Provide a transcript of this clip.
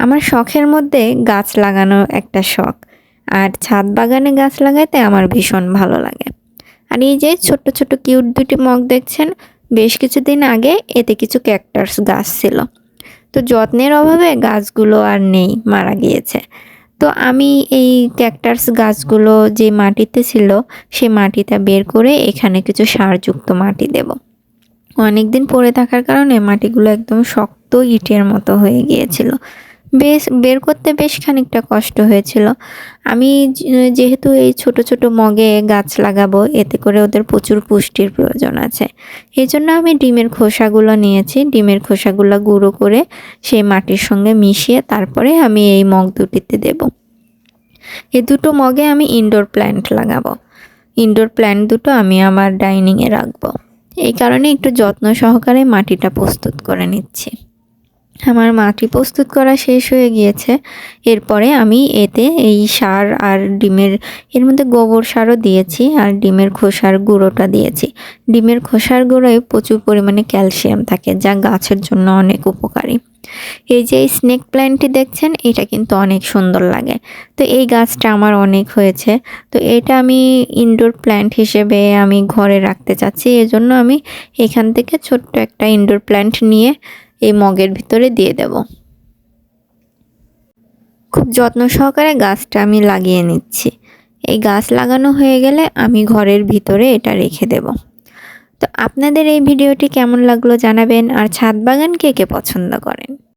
আমার শখের মধ্যে গাছ লাগানো একটা শখ। আর ছাদ বাগানে গাছ লাগাইতে আমার ভীষণ ভালো লাগে। আর এই যে ছোট্ট ছোট্ট কিউট দুটি মগ দেখছেন, বেশ কিছুদিন আগে এতে কিছু ক্যাকটাস গাছ ছিল। তো যত্নের অভাবে গাছগুলো আর নেই, মারা গিয়েছে। তো আমি এই ক্যাকটাস গাছগুলো যে মাটিতে ছিল সেই মাটিটা বের করে এখানে কিছু সারযুক্ত মাটি দেব। অনেকদিন পড়ে থাকার কারণে মাটিগুলো একদম শক্ত ইটের মতো হয়ে গিয়েছিল। বের করতে বেশ খানিকটা কষ্ট হয়েছিল। আমি যেহেতু এই ছোট ছোট মগে গাছ লাগাবো, এতে করে ওদের প্রচুর পুষ্টির প্রয়োজন আছে। এই জন্য আমি ডিমের খোসাগুলো নিয়েছি। ডিমের খোসাগুলো গুঁড়ো করে সেই মাটির সঙ্গে মিশিয়ে তারপরে আমি এই মগ দুটিতে দেব। এই দুটো মগে আমি ইনডোর প্ল্যান্ট লাগাবো। ইনডোর প্ল্যান্ট দুটো আমি আমার ডাইনিংয়ে রাখবো। এই কারণে একটু যত্ন সহকারে মাটিটা প্রস্তুত করে নিচ্ছি। আমার মাটি প্রস্তুত করা শেষ হয়ে গিয়েছে। এরপরে আমি এতে এই সার আর এর মধ্যে গোবর সারও দিয়েছি আর ডিমের খোসার গুঁড়োটা দিয়েছি। ডিমের খোসার গুঁড়োয় প্রচুর পরিমাণে ক্যালসিয়াম থাকে, যা গাছের জন্য অনেক উপকারী। এই যে স্নেক প্ল্যান্টটি দেখছেন, এটা কিন্তু অনেক সুন্দর লাগে। তো এই গাছটা আমার অনেক হয়েছে। তো এটা আমি ইনডোর প্ল্যান্ট হিসেবে আমি ঘরে রাখতে চাচ্ছি। এজন্য আমি এখান থেকে ছোট্ট একটা ইনডোর প্ল্যান্ট নিয়ে এই মগের ভিতরে দিয়ে দেব। খুব যত্ন সহকারে গাছটা আমি লাগিয়ে নিচ্ছি। এই গাছ লাগানো হয়ে গেলে আমি ঘরের ভিতরে এটা রেখে দেব। তো আপনাদের এই ভিডিওটি কেমন লাগলো জানাবেন, আর ছাদ বাগান কে কে পছন্দ করেন।